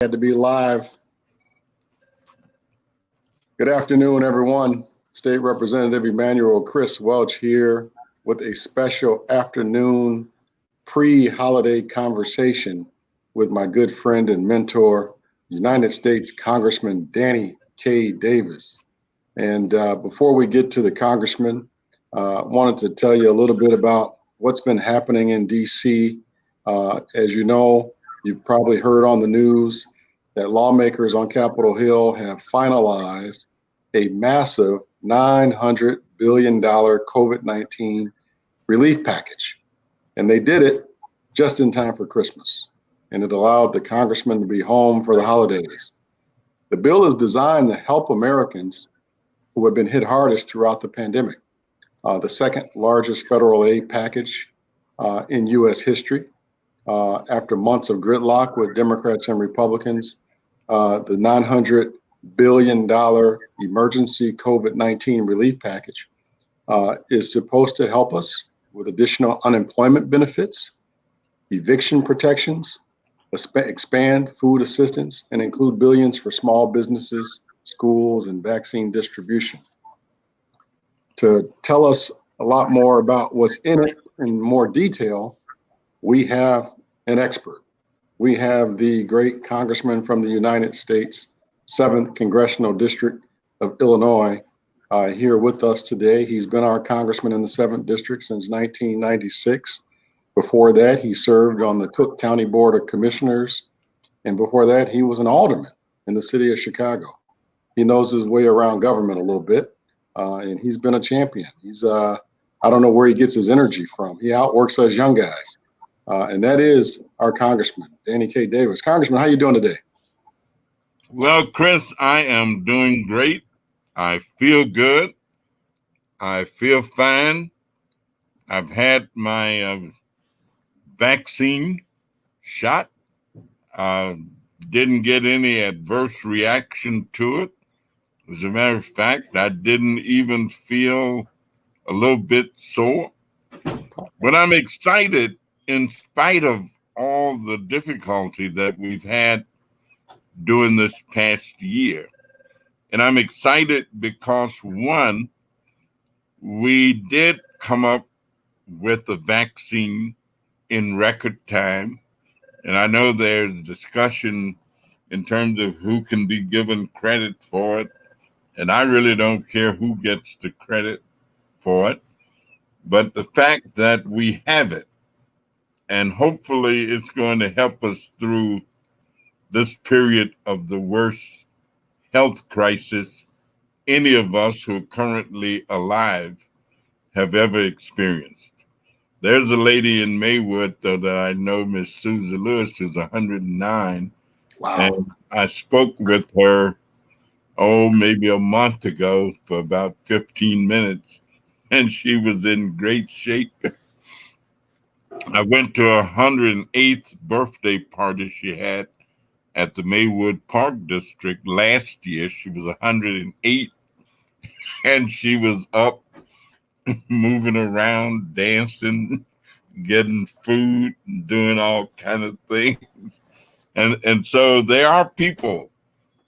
Had to be live. Good afternoon, everyone. State Representative Emanuel Chris Welch here with a special afternoon pre-holiday conversation with my good friend and mentor, United States Congressman Danny K. Davis. And before we get to the congressman, I wanted to tell you a little bit about what's been happening in D.C. As you know, you've probably heard on the news that lawmakers on Capitol Hill have finalized a massive $900 billion COVID-19 relief package. And they did it just in time for Christmas. And it allowed the congressman to be home for the holidays. The bill is designed to help Americans who have been hit hardest throughout the pandemic. The second largest federal aid package in U.S. history. After months of gridlock with Democrats and Republicans, the $900 billion emergency COVID-19 relief package is supposed to help us with additional unemployment benefits, eviction protections, expand food assistance, and include billions for small businesses, schools, and vaccine distribution. To tell us a lot more about what's in it in more detail, we have an expert. We have the great congressman from the United States, 7th Congressional District of Illinois, here with us today. He's been our congressman in the 7th District since 1996. Before that, he served on the Cook County Board of Commissioners. And before that, he was an alderman in the city of Chicago. He knows his way around government a little bit, and he's been a champion. I don't know where he gets his energy from. He outworks us young guys. And that is our Congressman, Danny K. Davis. Congressman, how you doing today? Well, Chris, I am doing great. I feel good. I feel fine. I've had my vaccine shot. Didn't get any adverse reaction to it. As a matter of fact, I didn't even feel a little bit sore. But I'm excited in spite of all the difficulty that we've had during this past year. And I'm excited because, one, we did come up with a vaccine in record time. And I know there's discussion in terms of who can be given credit for it. And I really don't care who gets the credit for it. But the fact that we have it, and hopefully it's going to help us through this period of the worst health crisis any of us who are currently alive have ever experienced. There's a lady in Maywood, though, that I know, Miss Susie Lewis, who's 109. Wow. And I spoke with her, maybe a month ago for about 15 minutes, and she was in great shape. I went to her 108th birthday party she had at the Maywood Park District last year. She was 108, and she was up, moving around, dancing, getting food, doing all kind of things. And so there are people.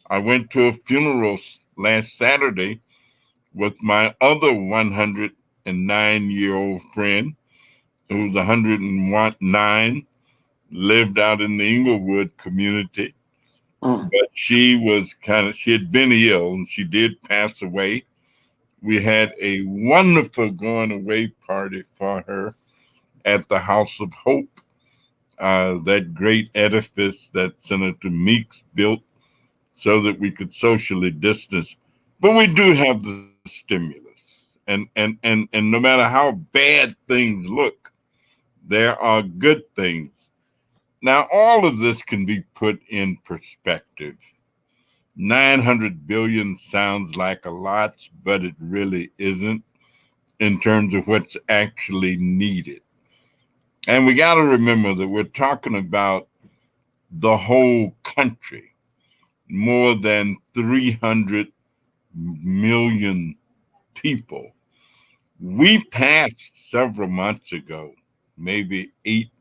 I went to a funeral last Saturday with my other 109-year-old friend, who's 109, lived out in the Inglewood community. But she had been ill, and she did pass away. We had a wonderful going away party for her at the House of Hope, that great edifice that Senator Meeks built so that we could socially distance. But we do have the stimulus. And no matter how bad things look, there are good things. Now, all of this can be put in perspective. 900 billion sounds like a lot, but it really isn't in terms of what's actually needed. And we got to remember that we're talking about the whole country, more than 300 million people. We passed several months ago, maybe 8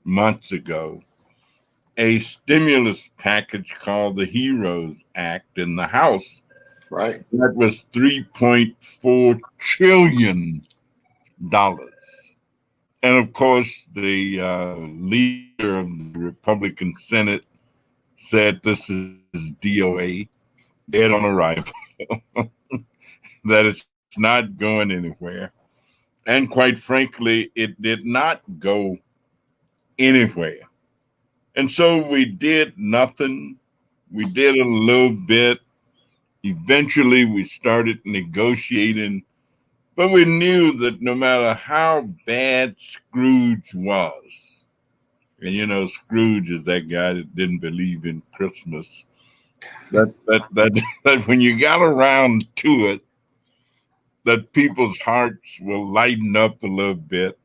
months ago, a stimulus package called the HEROES Act in the House. Right. That was $3.4 trillion. And of course, the leader of the Republican Senate said this is DOA, dead on arrival, that it's not going anywhere. And quite frankly, it did not go anywhere. And so we did nothing. We did a little bit. Eventually, we started negotiating, but we knew that no matter how bad Scrooge was, and you know, Scrooge is that guy that didn't believe in Christmas, that when you got around to it, that people's hearts will lighten up a little bit,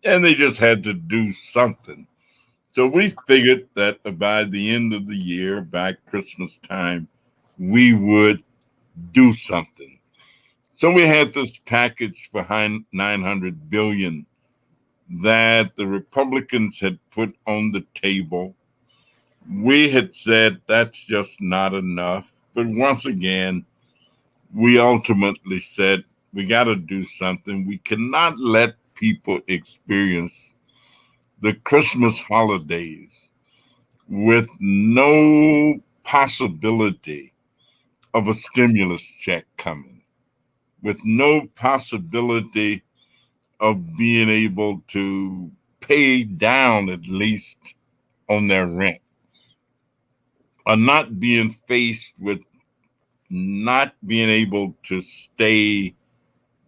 and they just had to do something. So we figured that by the end of the year, by Christmas time, we would do something. So we had this package for $900 billion that the Republicans had put on the table. We had said that's just not enough. But once again, we ultimately said we got to do something. We cannot let people experience the Christmas holidays with no possibility of a stimulus check coming, with no possibility of being able to pay down at least on their rent, or not being faced with not being able to stay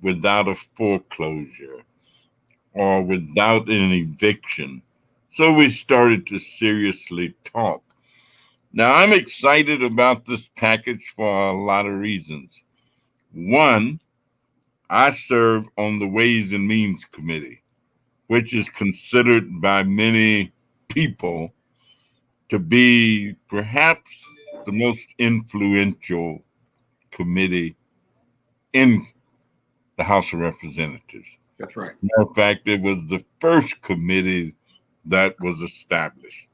without a foreclosure or without an eviction. So we started to seriously talk. Now, I'm excited about this package for a lot of reasons. One, I serve on the Ways and Means Committee, which is considered by many people to be perhaps the most influential committee in the House of Representatives. That's right. Matter of fact, it was the first committee that was established.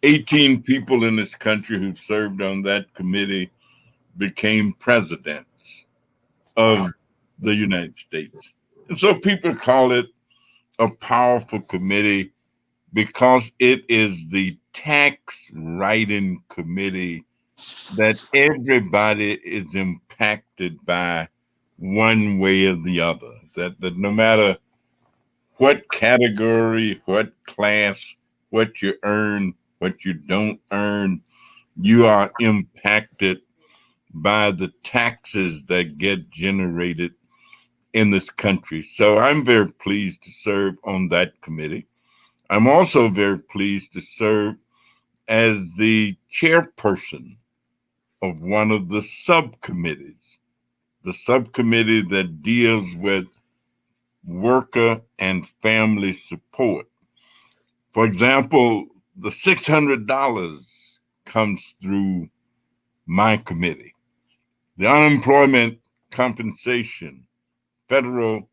18 people in this country who served on that committee became presidents of the United States. And so people call it a powerful committee because it is the tax writing committee that everybody is impacted by one way or the other. That no matter what category, what class, what you earn, what you don't earn, you are impacted by the taxes that get generated in this country. So I'm very pleased to serve on that committee. I'm also very pleased to serve as the chairperson of one of the subcommittees, the subcommittee that deals with worker and family support. For example, the $600 comes through my committee. The unemployment compensation, federal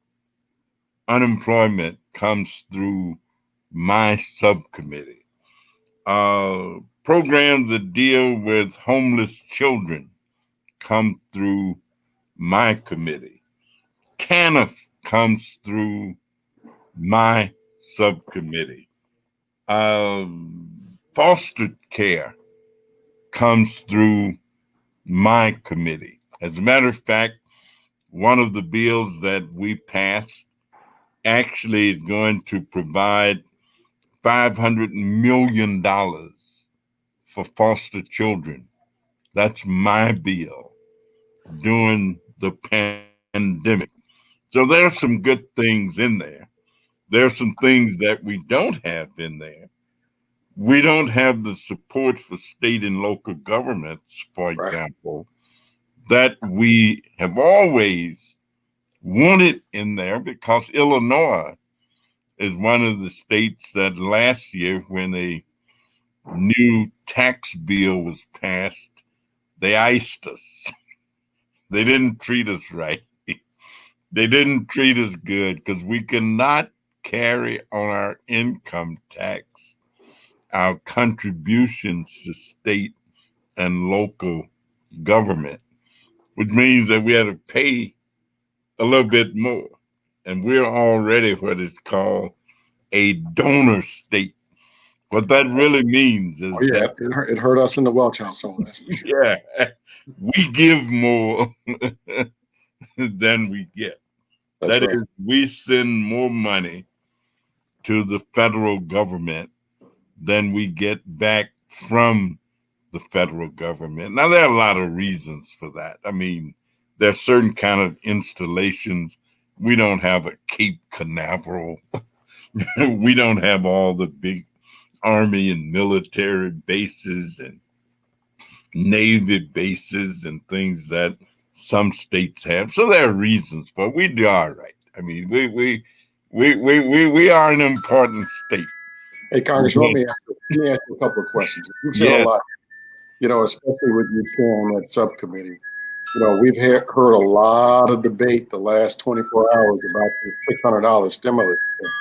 unemployment comes through my subcommittee. Programs that deal with homeless children come through my committee. TANF comes through my subcommittee. Foster care comes through my committee. As a matter of fact, one of the bills that we passed actually is going to provide $500 million for foster children. That's my bill during the pandemic. So there's some good things in there. There's some things that we don't have in there. We don't have the support for state and local governments, for example, that we have always wanted in there because Illinois is one of the states that last year, when a new tax bill was passed, they iced us. They didn't treat us right. They didn't treat us good because we cannot carry on our income tax our contributions to state and local government, which means that we had to pay a little bit more. And we're already what is called a donor state. What that really means is that, it hurt us in the Welch household, that's for sure. yeah, we give more than we get. That's right. Is, we send more money to the federal government than we get back from the federal government. Now, there are a lot of reasons for that. I mean, there's certain kind of installations. We don't have a Cape Canaveral. We don't have all the big army and military bases and Navy bases and things that some states have. So there are reasons for it. We do all right. I mean, we are an important state. Hey, Congressman, let me ask you a couple of questions. You've said a lot, especially with you chairing that subcommittee. We've heard a lot of debate the last 24 hours about the $600 stimulus check.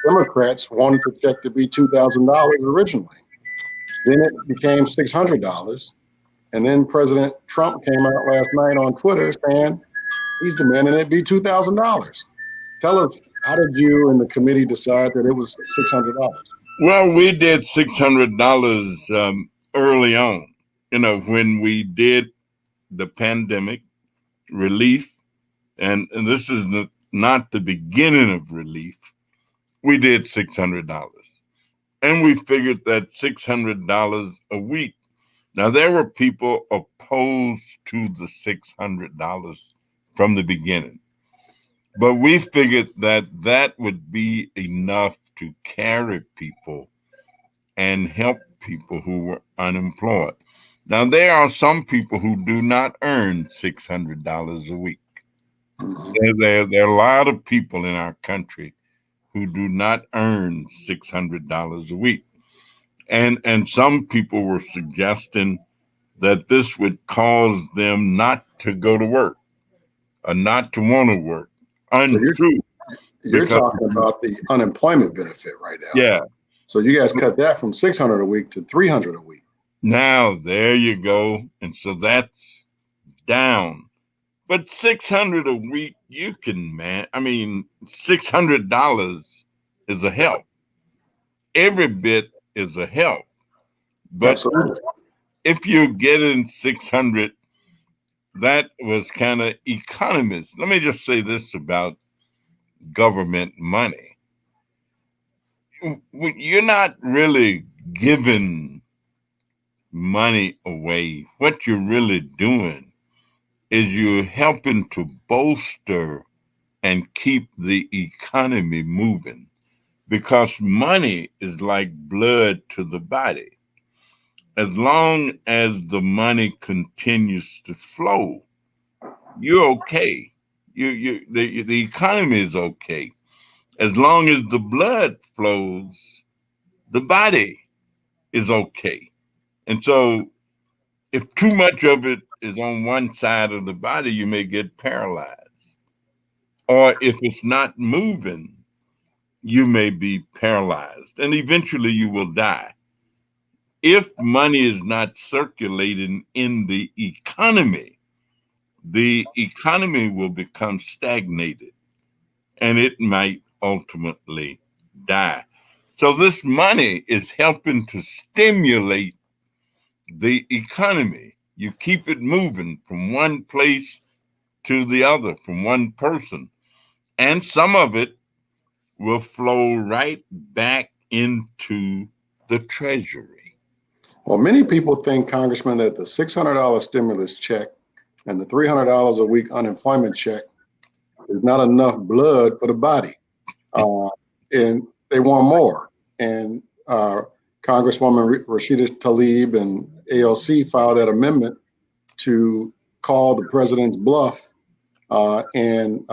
Democrats wanted the check to be $2,000 originally. Then it became $600. And then President Trump came out last night on Twitter saying he's demanding it be $2,000. Tell us, how did you and the committee decide that it was $600? Well, we did $600 early on, when we did the pandemic relief, and this is not the beginning of relief. We did $600, and we figured that $600 a week. Now, there were people opposed to the $600 from the beginning, but we figured that that would be enough to carry people and help people who were unemployed. Now, there are some people who do not earn $600 a week. There are a lot of people in our country who do not earn $600 a week. And some people were suggesting that this would cause them not to go to work or not to want to work. Untrue. You're talking about the unemployment benefit right now. Yeah. So you guys cut that from $600 a week to $300 a week. Now, there you go. And so that's down. But $600 a week, you can $600 is a help. Every bit is a help. But absolutely, if you're getting 600, that was kind of economist. Let me just say this about government money. You're not really giving money away. What you're really doing is you're helping to bolster and keep the economy moving, because money is like blood to the body. As long as the money continues to flow, you're okay. The economy is okay. As long as the blood flows, the body is okay. And so if too much of it is on one side of the body, you may get paralyzed. Or if it's not moving, you may be paralyzed, and eventually you will die. If money is not circulating in the economy will become stagnated, and it might ultimately die. So this money is helping to stimulate the economy. You keep it moving from one place to the other, from one person, and some of it will flow right back into the treasury. Well, many people think, Congressman, that the $600 stimulus check and the $300 a week unemployment check is not enough blood for the body, and they want more. And Congresswoman Rashida Tlaib and AOC filed that amendment to call the president's bluff and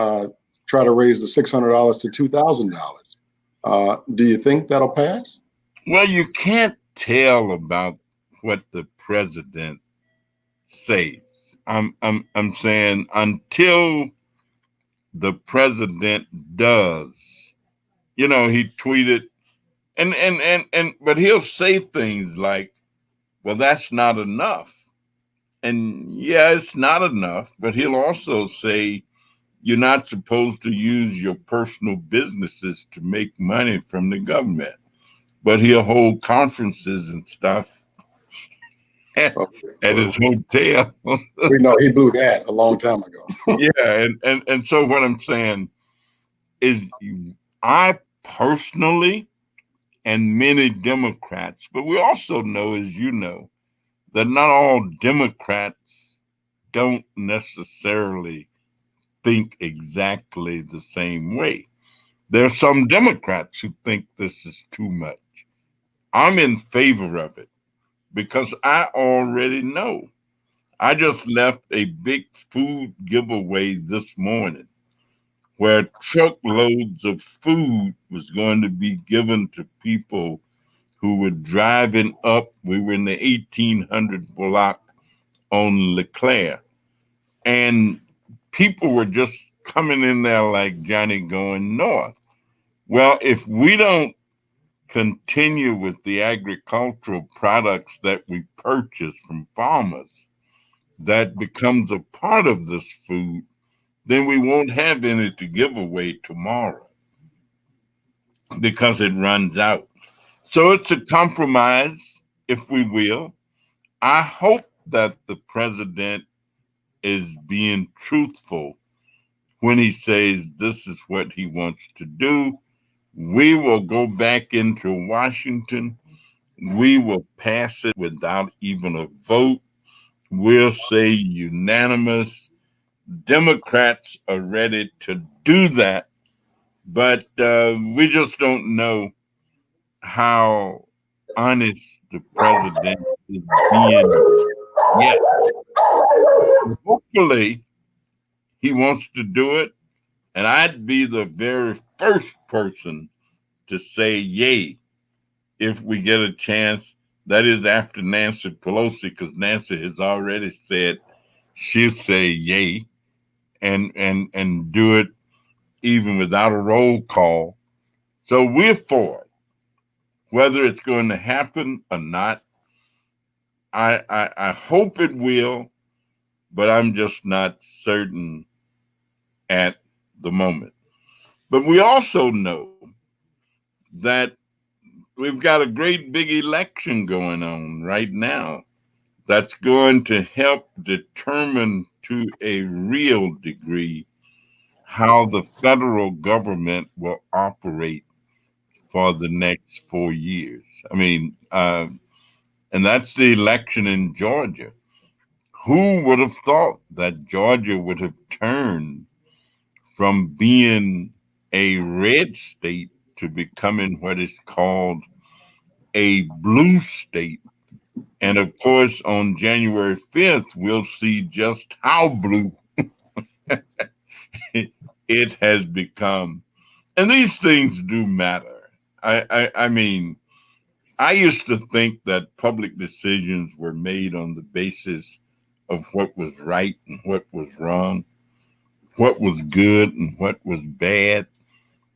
try to raise the $600 to $2,000. Do you think that'll pass? Well, you can't tell about what the president says. I'm saying until the president does. He tweeted But he'll say things like, well, that's not enough. And yeah, it's not enough, but he'll also say you're not supposed to use your personal businesses to make money from the government. But he'll hold conferences and stuff at, at his hotel. We know he blew that a long time ago. Yeah, and so what I'm saying is I personally and many Democrats, but we also know, as you know, that not all Democrats don't necessarily think exactly the same way. There are some Democrats who think this is too much. I'm in favor of it because I already know. I just left a big food giveaway this morning where truckloads of food was going to be given to people who were driving up. We were in the 1800 block on Leclerc, and people were just coming in there like Johnny going north. Well, if we don't continue with the agricultural products that we purchase from farmers, that becomes a part of this food, then we won't have any to give away tomorrow because it runs out. So it's a compromise, if we will. I hope that the president is being truthful when he says this is what he wants to do. We will go back into Washington. We will pass it without even a vote. We'll say unanimous. Democrats are ready to do that, but we just don't know how honest the president is being yet. Hopefully, he wants to do it, and I'd be the very first person to say yay if we get a chance. That is after Nancy Pelosi, because Nancy has already said she'll say yay and do it even without a roll call. So we're for it. Whether it's going to happen or not, I hope it will, but I'm just not certain at the moment. But we also know that we've got a great big election going on right now that's going to help determine to a real degree how the federal government will operate for the next 4 years. I mean, and that's the election in Georgia. Who would have thought that Georgia would have turned from being a red state to becoming what is called a blue state? And of course, on January 5th, we'll see just how blue it has become. And these things do matter. I mean, I used to think that public decisions were made on the basis of what was right and what was wrong, what was good and what was bad.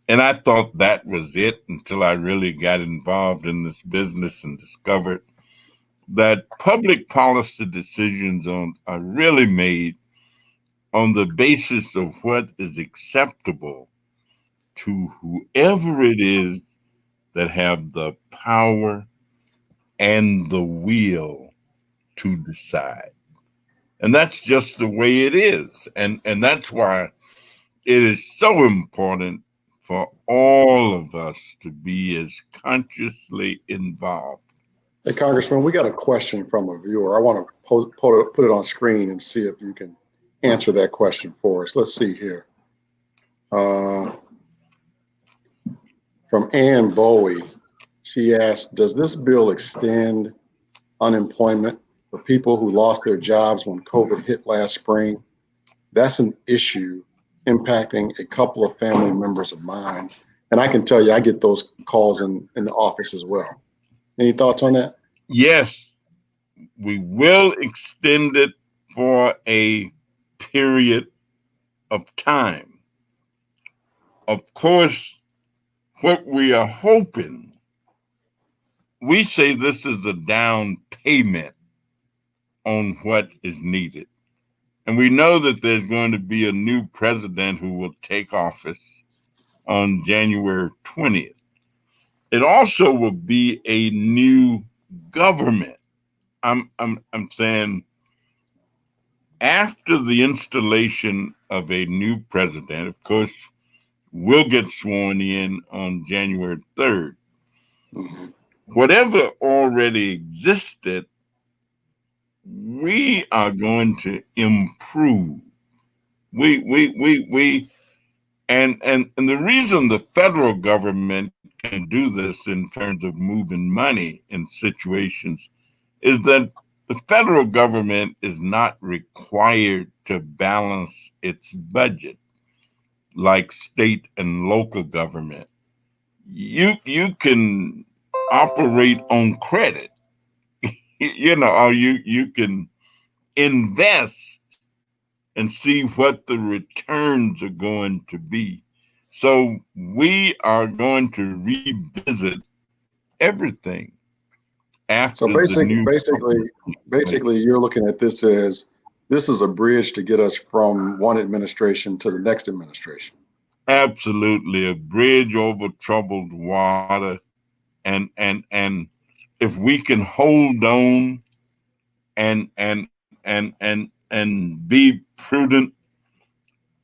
And I thought that was it until I really got involved in this business and discovered that public policy decisions are really made on the basis of what is acceptable to whoever it is that have the power and the will to decide. And that's just the way it is. And that's why it is so important for all of us to be as consciously involved. Hey, Congressman, we got a question from a viewer. I want to put it on screen and see if you can answer that question for us. Let's see here. From Ann Bowie, she asked, does this bill extend unemployment for people who lost their jobs when COVID hit last spring? That's an issue impacting a couple of family members of mine. And I can tell you, I get those calls in the office as well. Any thoughts on that? Yes, we will extend it for a period of time. Of course, what we are hoping we say this is a down payment on what is needed. And we know that there's going to be a new president who will take office on January 20th. It also will be a new government. I'm saying after the installation of a new president, of course, we'll get sworn in on January 3rd. Mm-hmm. Whatever already existed, we are going to improve. We and the reason the federal government can do this in terms of moving money in situations is that the federal government is not required to balance its budget like state and local government. You can operate on credit, or you can invest and see what the returns are going to be. So we are going to revisit everything So after the new basically, you're looking at this as this is a bridge to get us from one administration to the next administration. absolutely a bridge over troubled water, and if we can hold on and be prudent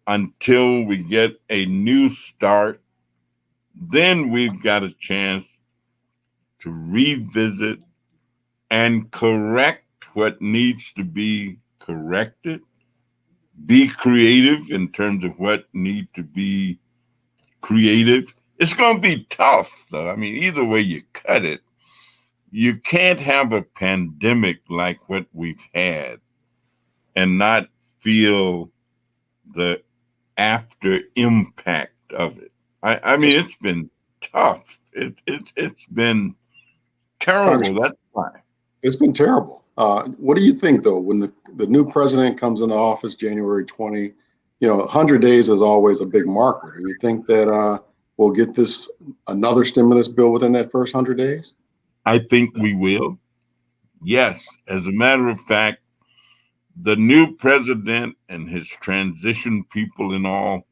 until we get a new start, then we've got a chance to revisit and correct what needs to be corrected, be creative in terms of what need to be creative. It's going to be tough, though. I mean, either way you cut it, you can't have a pandemic like what we've had and not feel the after impact of it. I mean, it's been tough. It's been terrible. Congressman, That's why. it's been terrible. What do you think, though, when the new president comes into office January 20? 100 days is always a big marker. Do you think that we'll get this another stimulus bill within that first 100 days? I think we will. Yes, as a matter of fact, the new president and his transition people and all,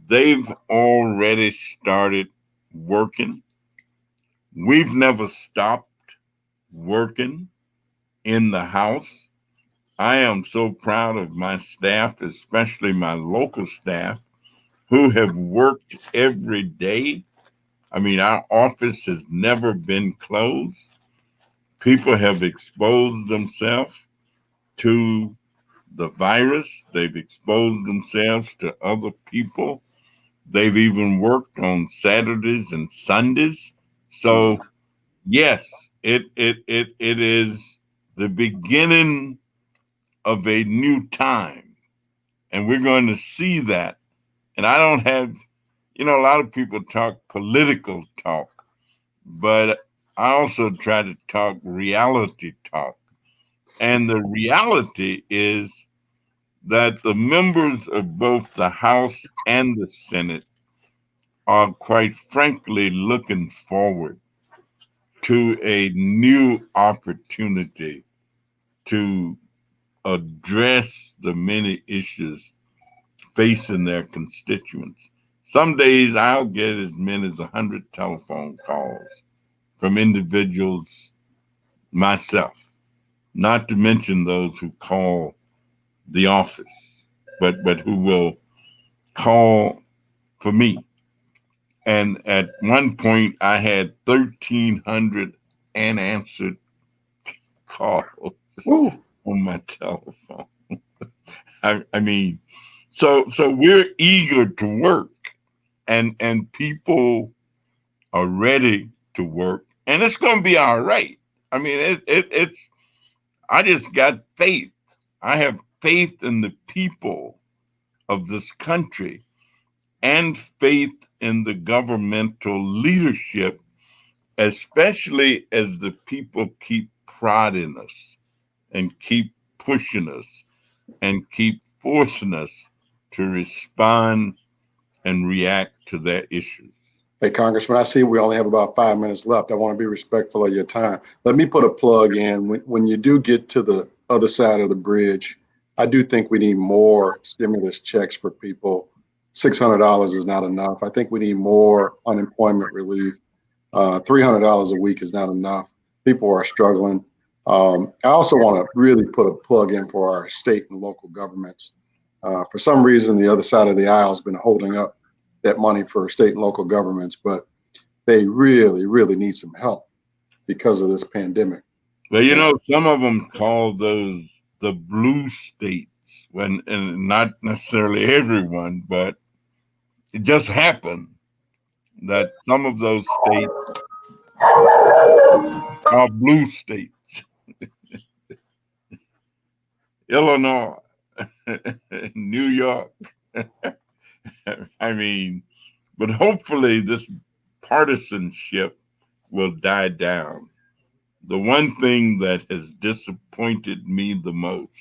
they've already started working. We've never stopped working in the House. I am so proud of my staff, especially my local staff, who have worked every day. I mean, our office has never been closed. People have exposed themselves to the virus, they've exposed themselves to other people. They've even worked on Saturdays and Sundays. So, yes, it is the beginning of a new time. And we're going to see that. And I don't have, a lot of people talk political talk, but I also try to talk reality talk. And the reality is that the members of both the House and the Senate are quite frankly looking forward to a new opportunity to address the many issues facing their constituents. Some days I'll get as many as 100 telephone calls from individuals myself, not to mention those who call the office, but who will call for me. And at one point, I had 1,300 unanswered calls Woo. on my telephone. I mean, so we're eager to work, and people are ready to work, and it's going to be all right. I mean, it's. I just got faith. I have faith in the people of this country and faith in the governmental leadership, especially as the people keep prodding us and keep pushing us and keep forcing us to respond and react to their issues. Hey, Congressman, I see we only have about 5 minutes left. I want to be respectful of your time. Let me put a plug in. When you do get to the other side of the bridge, I do think we need more stimulus checks for people. $600 is not enough. I think we need more unemployment relief. $300 a week is not enough. People are struggling. I also want to really put a plug in for our state and local governments. For some reason, the other side of the aisle has been holding up that money for state and local governments, but they really, really need some help because of this pandemic. Well, you know, some of them call those the blue states, and not necessarily everyone, but it just happened that some of those states are blue states. Illinois, New York. I mean, but hopefully this partisanship will die down. The one thing that has disappointed me the most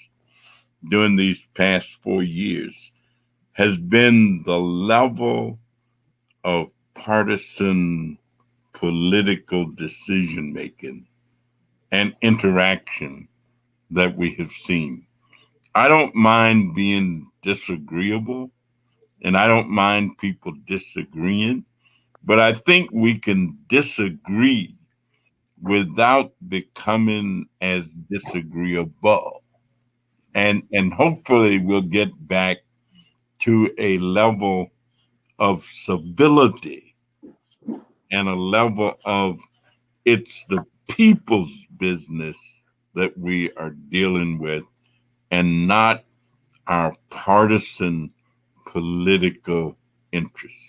during these past 4 years has been the level of partisan political decision making and interaction that we have seen. I don't mind being disagreeable and I don't mind people disagreeing, but I think we can disagree without becoming as disagreeable. And hopefully we'll get back to a level of civility and a level of it's the people's business that we are dealing with and not our partisan political interests.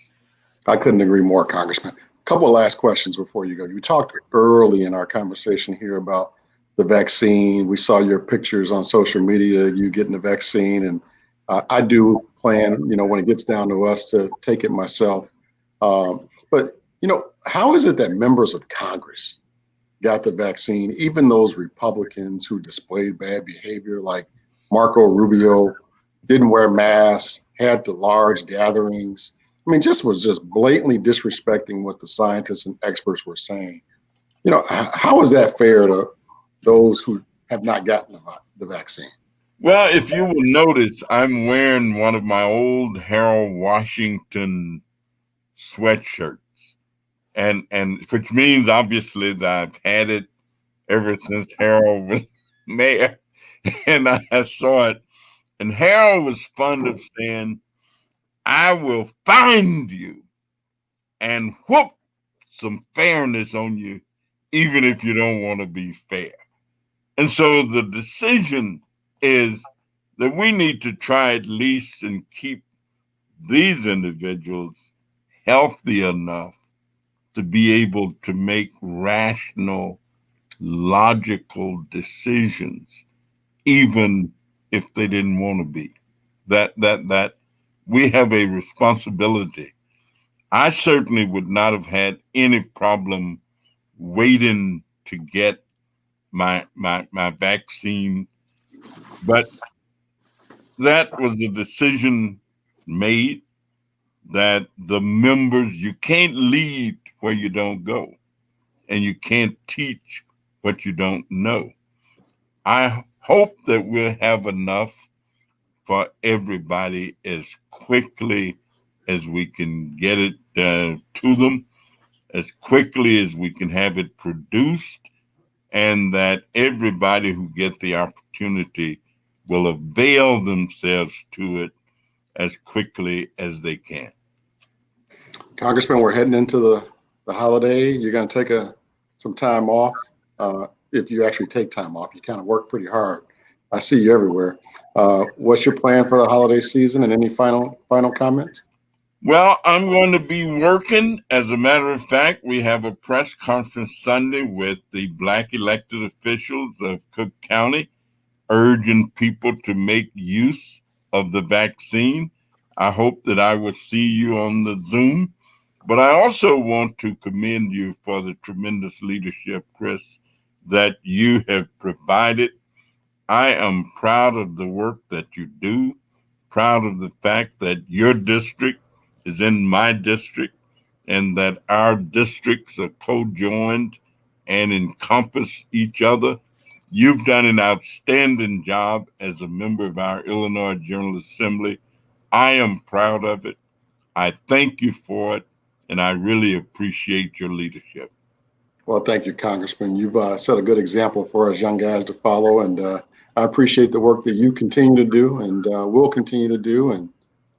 I couldn't agree more, Congressman. A couple of last questions before you go. You talked early in our conversation here about the vaccine. We saw your pictures on social media, you getting the vaccine, and I do plan, when it gets down to us, to take it myself. But how is it that members of Congress got the vaccine, even those Republicans who displayed bad behavior, like Marco Rubio, didn't wear masks, had the large gatherings? I mean, was just blatantly disrespecting what the scientists and experts were saying. How is that fair to those who have not gotten the vaccine? Well, if you will notice, I'm wearing one of my old Harold Washington sweatshirts, and which means obviously that I've had it ever since Harold was mayor, and I saw it. And Harold was fond of saying, "I will find you and whoop some fairness on you, even if you don't want to be fair." And so the decision is that we need to try at least and keep these individuals healthy enough to be able to make rational, logical decisions, even if they didn't want to be. That we have a responsibility. I certainly would not have had any problem waiting to get my vaccine, but that was the decision made that the members, you can't lead where you don't go, and you can't teach what you don't know. I hope that we'll have enough for everybody as quickly as we can get it to them, as quickly as we can have it produced, and that everybody who get the opportunity will avail themselves to it as quickly as they can. Congressman, we're heading into the holiday. You're going to take some time off. If you actually take time off, you kind of work pretty hard. I see you everywhere. What's your plan for the holiday season, and any final comments? Well, I'm going to be working. As a matter of fact, we have a press conference Sunday with the Black elected officials of Cook County, urging people to make use of the vaccine. I hope that I will see you on the Zoom. But I also want to commend you for the tremendous leadership, Chris, that you have provided. I am proud of the work that you do, proud of the fact that your district is in my district, and that our districts are co-joined and encompass each other. You've done an outstanding job as a member of our Illinois General Assembly. I am proud of it. I thank you for it, and I really appreciate your leadership. Well, thank you, Congressman. You've set a good example for us young guys to follow, and I appreciate the work that you continue to do and will continue to do. And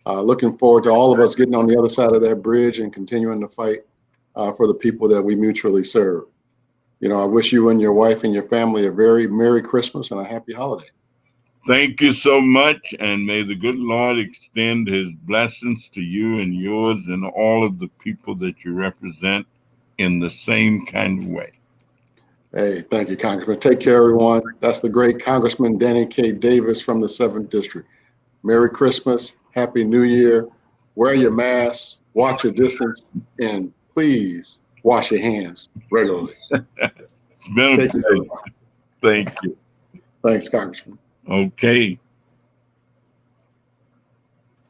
looking forward to all of us getting on the other side of that bridge and continuing to fight for the people that we mutually serve. You know, I wish you and your wife and your family a very Merry Christmas and a happy holiday. Thank you so much, and may the good Lord extend his blessings to you and yours and all of the people that you represent in the same kind of way. Hey, thank you, Congressman. Take care, everyone. That's the great Congressman Danny K. Davis from the 7th District. Merry Christmas, Happy New Year. Wear your mask, watch your distance, and please wash your hands regularly. It's been a pleasure. Thank you. Thanks, Congressman. Okay.